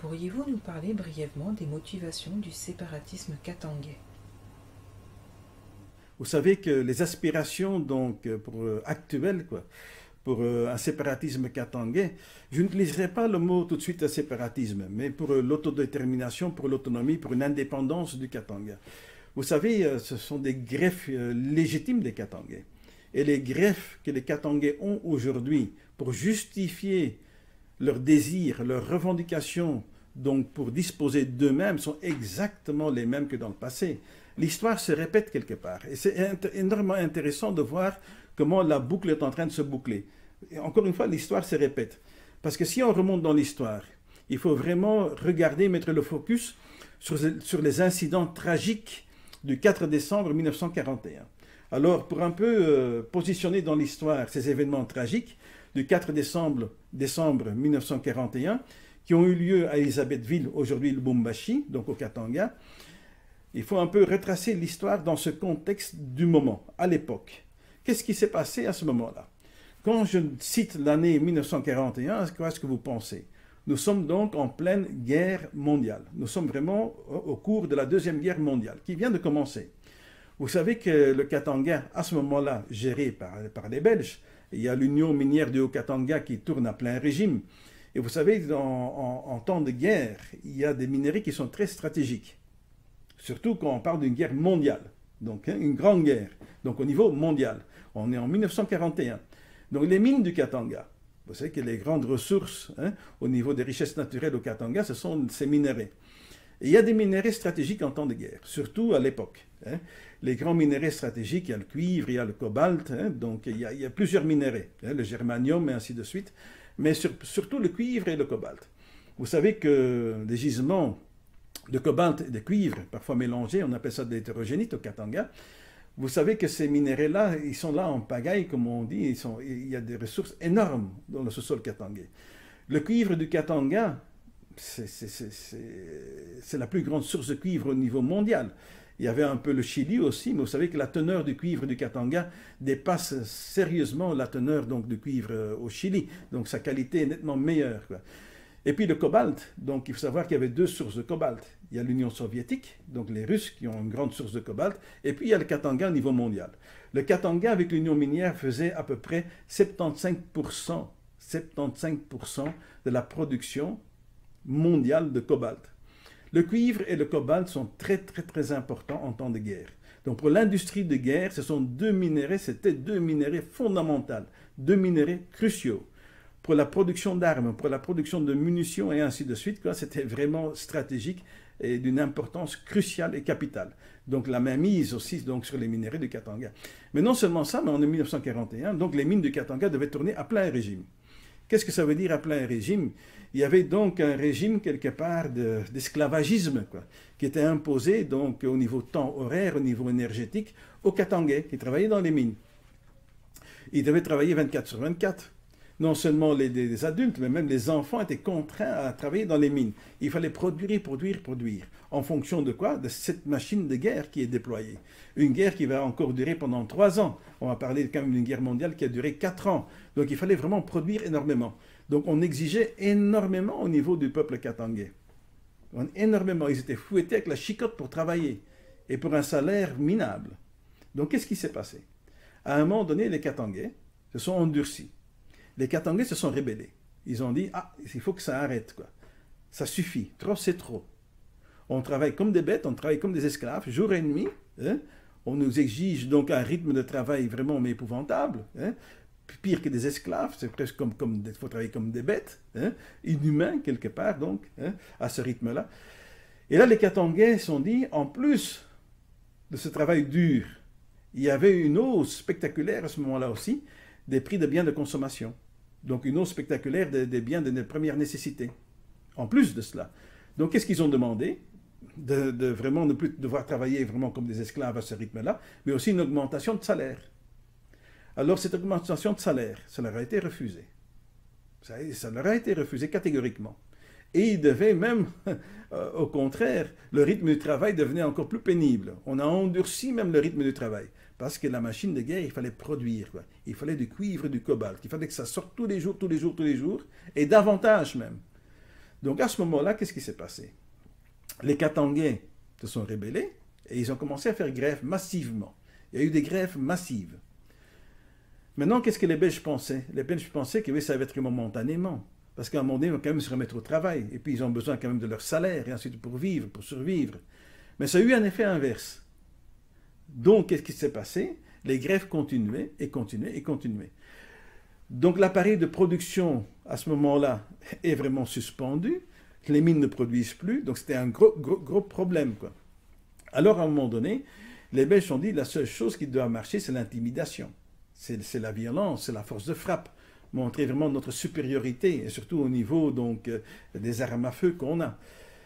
Pourriez-vous nous parler brièvement des motivations du séparatisme katangais? Vous savez que les aspirations actuelles, pour un séparatisme katangais, je n'utiliserai pas le mot tout de suite séparatisme, mais pour l'autodétermination, pour l'autonomie, pour une indépendance du Katanga. Vous savez, ce sont des greffes légitimes des Katangais. Et les greffes que les Katangais ont aujourd'hui pour justifier leurs désirs, leurs revendications, donc pour disposer d'eux-mêmes, sont exactement les mêmes que dans le passé. L'histoire se répète quelque part. Et c'est énormément intéressant de voir comment la boucle est en train de se boucler. Et encore une fois, l'histoire se répète. Parce que si on remonte dans l'histoire, il faut vraiment regarder, mettre le focus sur les incidents tragiques du 4 décembre 1941. Alors, pour un peu positionner dans l'histoire ces événements tragiques du 4 décembre 1941, qui ont eu lieu à Elisabethville, aujourd'hui Lubumbashi, donc au Katanga, il faut un peu retracer l'histoire dans ce contexte du moment, à l'époque. Qu'est-ce qui s'est passé à ce moment-là? Quand je cite l'année 1941, qu'est-ce que vous pensez? Nous sommes donc en pleine guerre mondiale. Nous sommes vraiment au cours de la Deuxième Guerre mondiale, qui vient de commencer. Vous savez que le Katanga, à ce moment-là, géré par les Belges, il y a l'Union minière du Haut-Katanga qui tourne à plein régime. Et vous savez, en temps de guerre, il y a des minerais qui sont très stratégiques. Surtout quand on parle d'une guerre mondiale, donc une grande guerre, donc au niveau mondial. On est en 1941. Donc les mines du Katanga, vous savez que les grandes ressources au niveau des richesses naturelles au Katanga, ce sont ces minerais. Et il y a des minerais stratégiques en temps de guerre, surtout à l'époque. Les grands minerais stratégiques, il y a le cuivre, il y a le cobalt, donc il y a plusieurs minerais, le germanium et ainsi de suite, mais surtout le cuivre et le cobalt. Vous savez que les gisements de cobalt et de cuivre, parfois mélangés, on appelle ça de l'hétérogénite au Katanga. Vous savez que ces minéraux-là, ils sont là en pagaille, comme on dit, il y a des ressources énormes dans le sous-sol katangais. Le cuivre du Katanga, c'est la plus grande source de cuivre au niveau mondial. Il y avait un peu le Chili aussi, mais vous savez que la teneur du cuivre du Katanga dépasse sérieusement la teneur donc, du cuivre au Chili. Donc sa qualité est nettement meilleure, quoi. Et puis le cobalt, donc il faut savoir qu'il y avait deux sources de cobalt. Il y a l'Union soviétique, donc les Russes qui ont une grande source de cobalt, et puis il y a le Katanga au niveau mondial. Le Katanga avec l'Union minière faisait à peu près 75% de la production mondiale de cobalt. Le cuivre et le cobalt sont très très très importants en temps de guerre. Donc pour l'industrie de guerre, ce sont c'était deux minéraux fondamentaux, deux minéraux cruciaux. Pour la production d'armes, pour la production de munitions et ainsi de suite, c'était vraiment stratégique et d'une importance cruciale et capitale. Donc la mainmise aussi donc, sur les minerais du Katanga. Mais non seulement ça, mais en 1941, donc les mines du Katanga devaient tourner à plein régime. Qu'est-ce que ça veut dire à plein régime? Il y avait donc un régime quelque part d'esclavagisme qui était imposé donc au niveau temps horaire, au niveau énergétique, aux Katangais qui travaillaient dans les mines. Ils devaient travailler 24 sur 24. Non seulement les adultes, mais même les enfants étaient contraints à travailler dans les mines. Il fallait produire. En fonction de quoi? De cette machine de guerre qui est déployée. Une guerre qui va encore durer pendant 3 ans. On va parler quand même d'une guerre mondiale qui a duré 4 ans. Donc il fallait vraiment produire énormément. Donc on exigeait énormément au niveau du peuple katangais. Énormément. Ils étaient fouettés avec la chicotte pour travailler. Et pour un salaire minable. Donc qu'est-ce qui s'est passé? À un moment donné, les Katangais se sont endurcis. Les Katangais se sont rébellés. Ils ont dit, il faut que ça arrête, quoi. Ça suffit, trop c'est trop. On travaille comme des bêtes, on travaille comme des esclaves, jour et nuit. On nous exige donc un rythme de travail vraiment épouvantable. Pire que des esclaves, c'est presque il faut travailler comme des bêtes, inhumains quelque part, donc, à ce rythme-là. Et là, les Katangais se sont dit, en plus de ce travail dur, il y avait une hausse spectaculaire à ce moment-là aussi, des prix de biens de consommation. Donc une hausse spectaculaire des biens de première nécessité. En plus de cela. Donc qu'est-ce qu'ils ont demandé? De vraiment ne plus devoir travailler vraiment comme des esclaves à ce rythme-là, mais aussi une augmentation de salaire. Alors cette augmentation de salaire, ça leur a été refusé. Ça leur a été refusé catégoriquement. Et ils devaient même, au contraire, le rythme du travail devenait encore plus pénible. On a endurci même le rythme du travail. Parce que la machine de guerre, il fallait produire. Il fallait du cuivre et du cobalt. Il fallait que ça sorte tous les jours, et davantage même. Donc à ce moment-là, qu'est-ce qui s'est passé? Les Katangais se sont rébellés et ils ont commencé à faire grève massivement. Il y a eu des grèves massives. Maintenant, qu'est-ce que les Belges pensaient? Les Belges pensaient que oui, ça va être momentanément. Parce qu'à un moment donné, ils vont quand même se remettre au travail. Et puis, ils ont besoin quand même de leur salaire, et ensuite pour vivre, pour survivre. Mais ça a eu un effet inverse. Donc, qu'est-ce qui s'est passé? Les grèves continuaient et continuaient et continuaient. Donc, l'appareil de production, à ce moment-là, est vraiment suspendu. Les mines ne produisent plus. Donc, c'était un gros problème, quoi. Alors, à un moment donné, les Belges ont dit, la seule chose qui doit marcher, c'est l'intimidation. C'est la violence, c'est la force de frappe. Montrer vraiment notre supériorité, et surtout au niveau donc, des armes à feu qu'on a.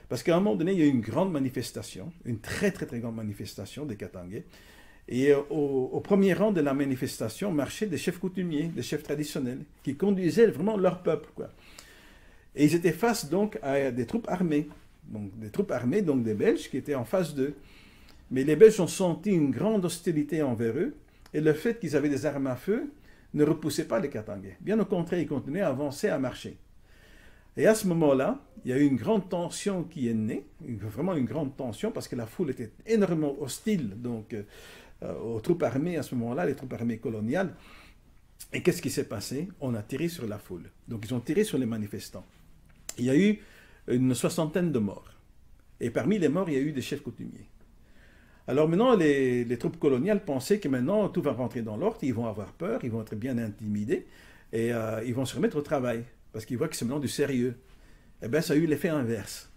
Parce qu'à un moment donné, il y a eu une grande manifestation, une très grande manifestation des Katangais, et au premier rang de la manifestation marchaient des chefs coutumiers, des chefs traditionnels, qui conduisaient vraiment leur peuple, quoi. Et ils étaient face donc à des troupes armées, donc des Belges qui étaient en face d'eux. Mais les Belges ont senti une grande hostilité envers eux, et le fait qu'ils avaient des armes à feu ne repoussait pas les Katangais. Bien au contraire, ils continuaient à avancer, à marcher. Et à ce moment-là, il y a eu une grande tension qui est née, vraiment une grande tension, parce que la foule était énormément hostile donc, aux troupes armées à ce moment-là, les troupes armées coloniales. Et qu'est-ce qui s'est passé? On a tiré sur la foule. Donc ils ont tiré sur les manifestants. Il y a eu une 60aine de morts. Et parmi les morts, il y a eu des chefs coutumiers. Alors maintenant, les troupes coloniales pensaient que maintenant tout va rentrer dans l'ordre, ils vont avoir peur, ils vont être bien intimidés et ils vont se remettre au travail parce qu'ils voient que c'est maintenant du sérieux. Eh bien, ça a eu l'effet inverse.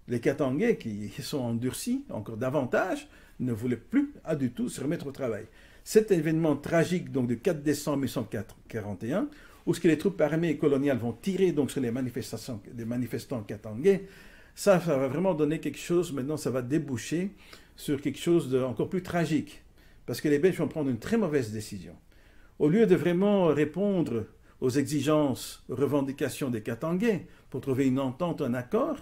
Les Katangais qui sont endurcis encore davantage ne voulaient plus du tout se remettre au travail. Cet événement tragique donc, du 4 décembre 1941, où les troupes armées coloniales vont tirer donc, sur les manifestants katangais, ça va vraiment donner quelque chose, maintenant ça va déboucher sur quelque chose d'encore plus tragique. Parce que les Belges vont prendre une très mauvaise décision. Au lieu de vraiment répondre aux exigences, aux revendications des Katangais pour trouver une entente, un accord,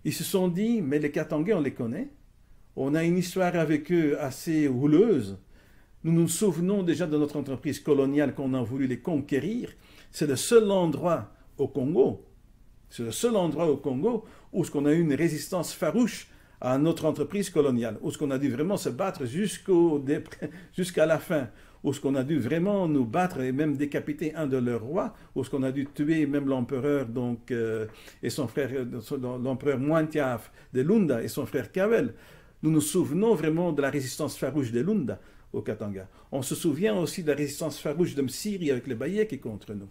ils se sont dit, mais les Katangais, on les connaît. On a une histoire avec eux assez houleuse. Nous nous souvenons déjà de notre entreprise coloniale qu'on a voulu les conquérir. C'est le seul endroit au Congo, où on a eu une résistance farouche à notre entreprise coloniale, où on a dû vraiment se battre jusqu'à la fin, où on a dû vraiment nous battre et même décapiter un de leurs rois, où on a dû tuer même l'empereur et son frère, l'empereur Mointiaf de Lunda et son frère Kavel. Nous nous souvenons vraiment de la résistance farouche de Lunda au Katanga. On se souvient aussi de la résistance farouche de Msiri avec les Bayeks contre nous.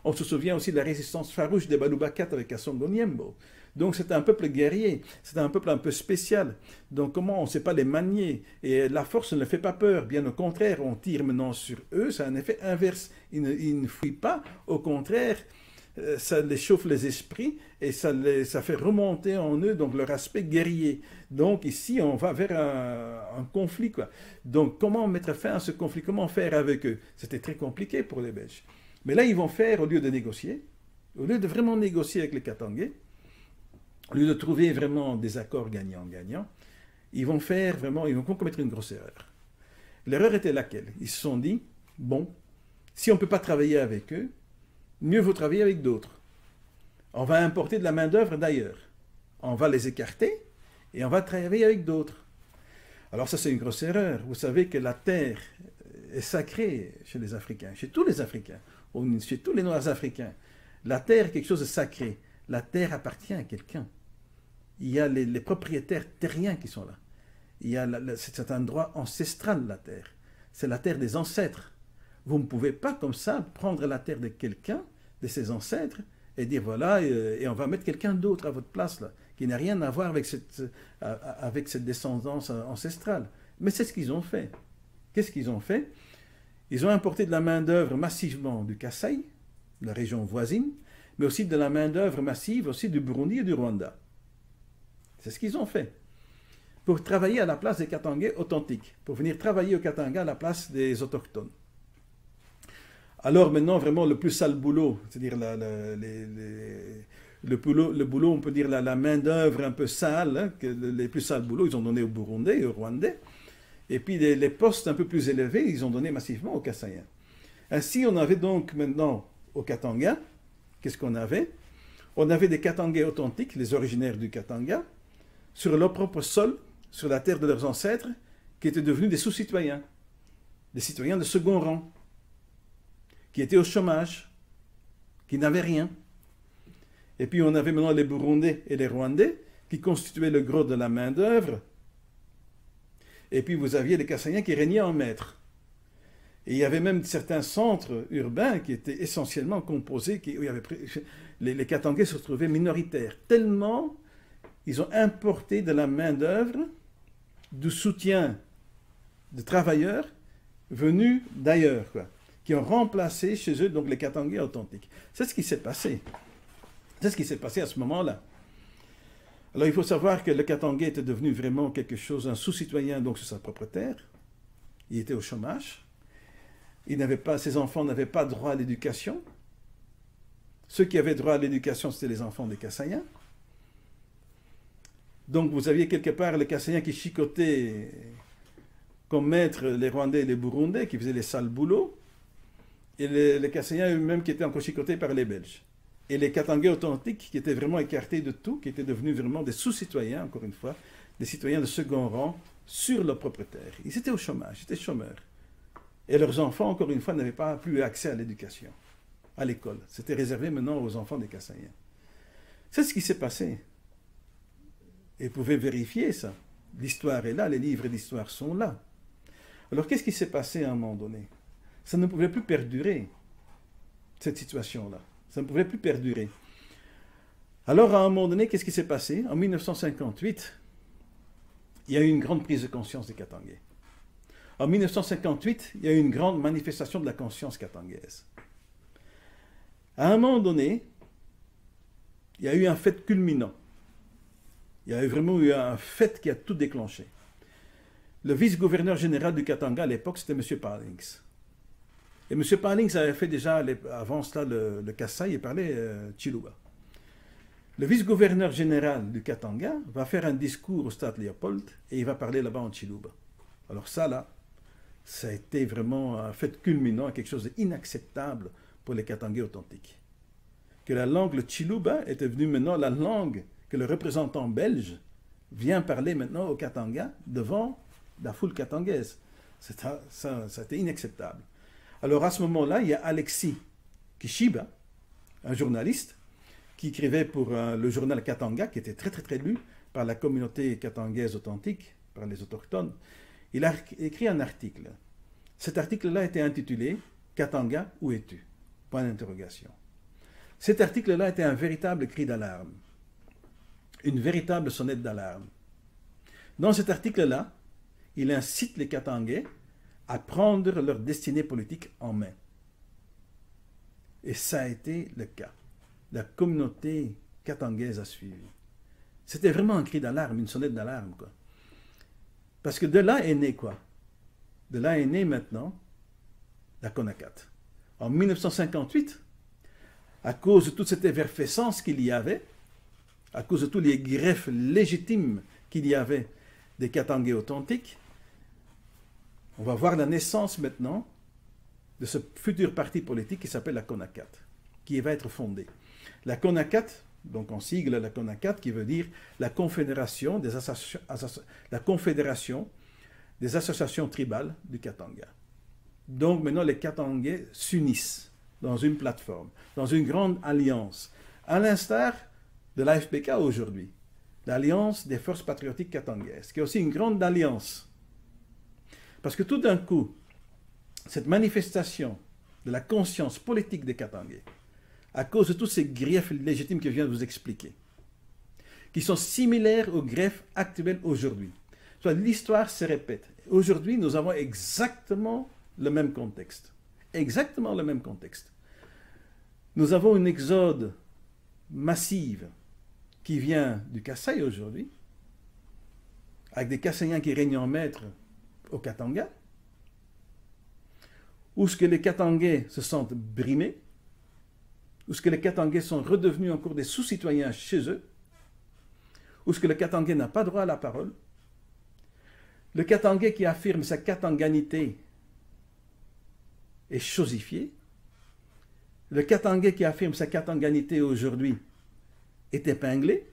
On se souvient aussi de la résistance farouche des Balubakat avec Kassongo Niembo. Donc c'est un peuple guerrier, c'est un peuple un peu spécial. Donc comment on ne sait pas les manier? Et la force ne fait pas peur, bien au contraire, on tire maintenant sur eux, ça a un effet inverse. Ils ne fuient pas, au contraire, ça les chauffe les esprits et ça fait remonter en eux donc leur aspect guerrier. Donc ici on va vers un conflit, quoi. Donc comment mettre fin à ce conflit? Comment faire avec eux? C'était très compliqué pour les Belges. Mais là ils vont faire, au lieu de négocier, au lieu de vraiment négocier avec les Katangais, au lieu de trouver vraiment des accords gagnant-gagnant, ils vont commettre une grosse erreur. L'erreur était laquelle? Ils se sont dit, bon, si on ne peut pas travailler avec eux, mieux vaut travailler avec d'autres. On va importer de la main-d'œuvre d'ailleurs. On va les écarter et on va travailler avec d'autres. Alors ça, c'est une grosse erreur. Vous savez que la terre est sacrée chez les Africains, chez tous les Africains, chez tous les Noirs africains. La terre est quelque chose de sacré. La terre appartient à quelqu'un. Il y a les propriétaires terriens qui sont là. C'est un droit ancestral, la terre. C'est la terre des ancêtres. Vous ne pouvez pas comme ça prendre la terre de quelqu'un, de ses ancêtres, et dire voilà, et on va mettre quelqu'un d'autre à votre place, là, qui n'a rien à voir avec cette descendance ancestrale. Mais c'est ce qu'ils ont fait. Qu'est-ce qu'ils ont fait? Ils ont importé de la main-d'œuvre massivement du Kasaï, la région voisine, mais aussi de la main-d'œuvre massive aussi du Burundi et du Rwanda. C'est ce qu'ils ont fait. Pour travailler à la place des Katangais authentiques, pour venir travailler au Katanga à la place des autochtones. Alors maintenant, vraiment, le plus sale boulot, c'est-à-dire le boulot, on peut dire la main-d'œuvre un peu sale, hein, les plus sales boulots, ils ont donné au Burundais et au Rwandais. Et puis les postes un peu plus élevés, ils ont donné massivement aux Kasaïens. Ainsi, on avait donc maintenant au Katanga, qu'est-ce qu'on avait? on avait des Katangais authentiques, les originaires du Katanga, sur leur propre sol, sur la terre de leurs ancêtres, qui étaient devenus des sous-citoyens, des citoyens de second rang, qui étaient au chômage, qui n'avaient rien. Et puis on avait maintenant les Burundais et les Rwandais, qui constituaient le gros de la main-d'œuvre. Et puis vous aviez les Kassayens qui régnaient en maître. Et il y avait même certains centres urbains qui étaient essentiellement composés, où il y avait, les Katangais se retrouvaient minoritaires, tellement ils ont importé de la main-d'œuvre, du soutien de travailleurs venus d'ailleurs, qui ont remplacé chez eux donc les Katangais authentiques. C'est ce qui s'est passé. C'est ce qui s'est passé à ce moment-là. Alors il faut savoir que le Katangais était devenu vraiment quelque chose, un sous-citoyen donc sur sa propre terre. Il était au chômage. Ses enfants n'avaient pas droit à l'éducation. Ceux qui avaient droit à l'éducation, c'était les enfants des Kassayens. Donc vous aviez quelque part les Kassayens qui chicotaient comme maîtres les Rwandais et les Burundais, qui faisaient les sales boulots, et les Kassayens eux-mêmes qui étaient encore chicotés par les Belges. Et les Katangais authentiques qui étaient vraiment écartés de tout, qui étaient devenus vraiment des sous-citoyens, encore une fois, des citoyens de second rang sur leur propre terre. Ils étaient au chômage, ils étaient chômeurs. Et leurs enfants, encore une fois, n'avaient pas plus accès à l'éducation, à l'école. C'était réservé maintenant aux enfants des Kassayens. C'est ce qui s'est passé. Et vous pouvez vérifier ça. L'histoire est là, les livres d'histoire sont là. Alors qu'est-ce qui s'est passé à un moment donné? Ça ne pouvait plus perdurer, cette situation-là. Ça ne pouvait plus perdurer. Alors à un moment donné, qu'est-ce qui s'est passé? En 1958, il y a eu une grande prise de conscience des Katangais. En 1958, il y a eu une grande manifestation de la conscience katangaise. À un moment donné, il y a eu un fait culminant. Il y a vraiment eu un fait qui a tout déclenché. Le vice-gouverneur général du Katanga à l'époque, c'était M. Pallings. Et M. Pallings avait fait déjà, avant cela, le Kassai et parlait Chiluba. Le vice-gouverneur général du Katanga va faire un discours au stade Léopold et il va parler là-bas en Chiluba. Alors ça, là, ça a été vraiment un fait culminant, quelque chose d'inacceptable pour les Katangais authentiques. Que la langue, le Chiluba, est devenue maintenant la langue que le représentant belge vient parler maintenant au Katanga devant la foule katangaise. Ça a été inacceptable. Alors à ce moment-là, il y a Alexis Kishiba, un journaliste, qui écrivait pour le journal Katanga, qui était très très très lu par la communauté katangaise authentique, par les autochtones. Il a écrit un article. Cet article-là était intitulé « Katanga, où es-tu » Point d'interrogation. Cet article-là était un véritable cri d'alarme, une véritable sonnette d'alarme. Dans cet article-là, il incite les Katangais à prendre leur destinée politique en main. Et ça a été le cas. La communauté katangaise a suivi. C'était vraiment un cri d'alarme, une sonnette d'alarme, quoi. Parce que de là est né quoi? De là est né maintenant la CONACAT. En 1958, à cause de toute cette effervescence qu'il y avait, à cause de tous les greffes légitimes qu'il y avait des Katangais authentiques, on va voir la naissance maintenant de ce futur parti politique qui s'appelle la CONACAT, qui va être fondé. La CONACAT, donc en sigle la CONACAT, qui veut dire la Confédération des associations tribales du Katanga. Donc maintenant les Katangais s'unissent dans une plateforme, dans une grande alliance, à l'instar de l'AFPK aujourd'hui, l'Alliance des forces patriotiques katangaises, qui est aussi une grande alliance. Parce que tout d'un coup, cette manifestation de la conscience politique des Katangais, à cause de tous ces griefs légitimes que je viens de vous expliquer, qui sont similaires aux griefs actuels aujourd'hui. Soit l'histoire se répète. Aujourd'hui, nous avons exactement le même contexte. Exactement le même contexte. Nous avons une exode massive qui vient du Kassai aujourd'hui, avec des Kassayens qui règnent en maître au Katanga, où ce que les Katangais se sentent brimés, où ce que les Katangais sont redevenus encore des sous-citoyens chez eux, où ce que le Katangais n'a pas droit à la parole, le Katangais qui affirme sa katanganité est chosifié, le Katangais qui affirme sa katanganité aujourd'hui est épinglé.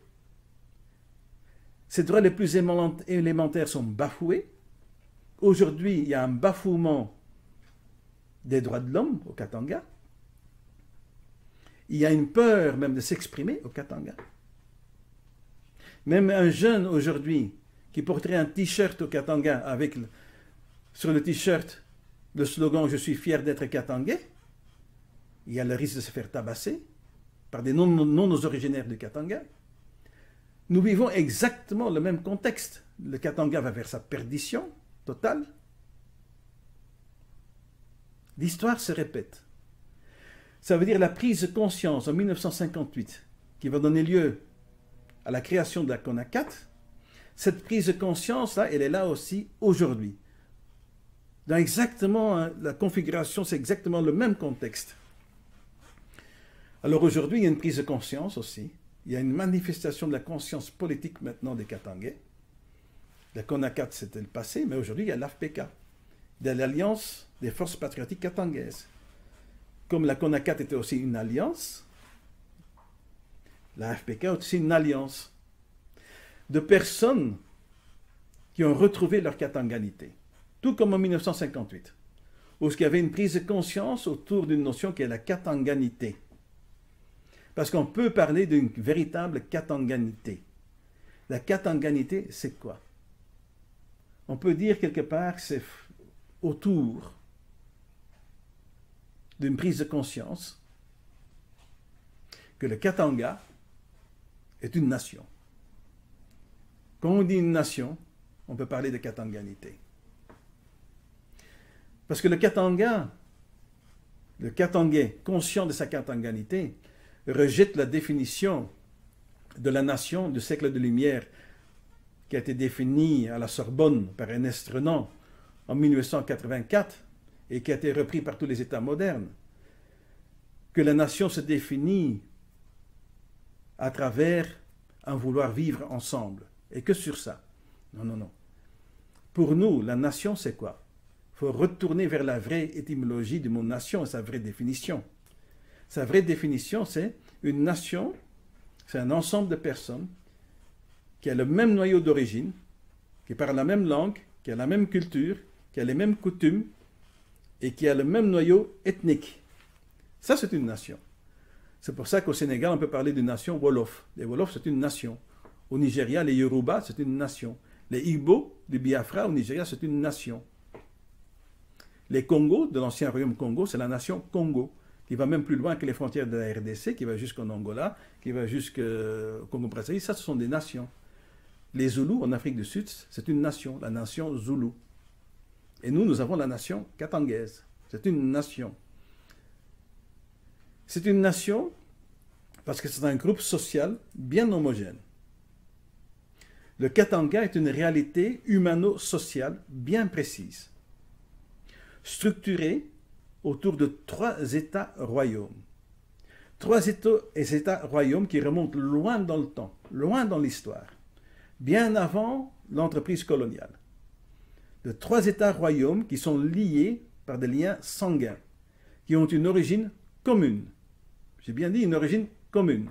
Ses droits les plus élémentaires sont bafoués. Aujourd'hui, il y a un bafouement des droits de l'homme au Katanga. Il y a une peur même de s'exprimer au Katanga. Même un jeune aujourd'hui qui porterait un t-shirt au Katanga avec sur le t-shirt le slogan « Je suis fier d'être Katangais », il y a le risque de se faire tabasser par des non-originaires du Katanga. Nous vivons exactement le même contexte. Le Katanga va vers sa perdition totale. L'histoire se répète. Ça veut dire la prise de conscience en 1958 qui va donner lieu à la création de la CONACAT. Cette prise de conscience-là, elle est là aussi aujourd'hui. Dans exactement la configuration, c'est exactement le même contexte. Alors aujourd'hui, il y a une prise de conscience aussi. Il y a une manifestation de la conscience politique maintenant des Katangais. La CONACAT, c'était le passé, mais aujourd'hui, il y a l'AFPK, de l'Alliance des forces patriotiques katangaises. Comme la CONACAT était aussi une alliance, la AFPK est aussi une alliance de personnes qui ont retrouvé leur katanganité. Tout comme en 1958, où il y avait une prise de conscience autour d'une notion qui est la katanganité. Parce qu'on peut parler d'une véritable katanganité. La katanganité, c'est quoi? On peut dire quelque part que c'est autour d'une prise de conscience que le Katanga est une nation. Quand on dit une nation, on peut parler de katanganité. Parce que le Katangais, conscient de sa katanganité, rejette la définition de la nation du siècle de lumière qui a été définie à la Sorbonne par Ernest Renan en 1984 et qui a été repris par tous les États modernes, que la nation se définit à travers un vouloir vivre ensemble, et que sur ça. Non, non, non. Pour nous, la nation, c'est quoi? Il faut retourner vers la vraie étymologie du mot nation et sa vraie définition. Sa vraie définition, c'est une nation, c'est un ensemble de personnes qui a le même noyau d'origine, qui parle la même langue, qui a la même culture, qui a les mêmes coutumes et qui a le même noyau ethnique. Ça, c'est une nation. C'est pour ça qu'au Sénégal, on peut parler d'une nation Wolof. Les Wolofs, c'est une nation. Au Nigeria, les Yoruba, c'est une nation. Les Igbo, du Biafra, au Nigeria, c'est une nation. Les Congos, de l'ancien royaume Congo, c'est la nation Congo, qui va même plus loin que les frontières de la RDC, qui va jusqu'en Angola, qui va jusqu'au Congo-Brazzaville. Ça, ce sont des nations. Les Zoulous, en Afrique du Sud, c'est une nation, la nation Zoulou. Et nous avons la nation katangaise. C'est une nation. C'est une nation parce que c'est un groupe social bien homogène. Le Katanga est une réalité humano-sociale bien précise, structurée autour de 3 États-royaumes. 3 États-royaumes qui remontent loin dans le temps, loin dans l'histoire, bien avant l'entreprise coloniale. De 3 États-royaumes qui sont liés par des liens sanguins, qui ont une origine commune. J'ai bien dit une origine commune.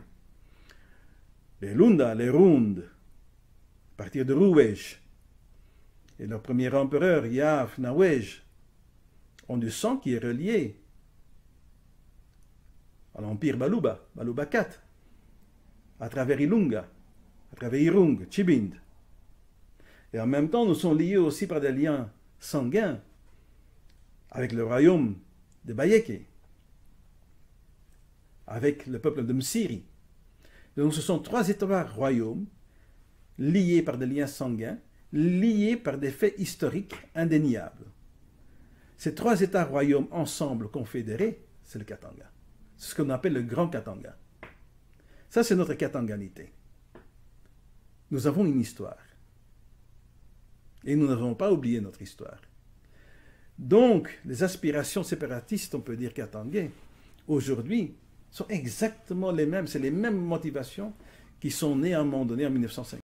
Les Lunda, les Rundes, à partir de Rouwej, et leur premier empereur, Yav Nawej, ont du sang qui est relié à l'empire Baluba, Baluba IV, à travers Ilunga, à travers Irung, Chibind. Et en même temps, nous sommes liés aussi par des liens sanguins avec le royaume de Bayeke, avec le peuple de Msiri. Donc ce sont 3 États-royaumes liés par des liens sanguins, liés par des faits historiques indéniables. Ces 3 États-royaumes ensemble confédérés, c'est le Katanga. C'est ce qu'on appelle le Grand Katanga. Ça, c'est notre katanganité. Nous avons une histoire. Et nous n'avons pas oublié notre histoire. Donc, les aspirations séparatistes, on peut dire katangais, aujourd'hui, sont exactement les mêmes. C'est les mêmes motivations qui sont nées à un moment donné en 1950.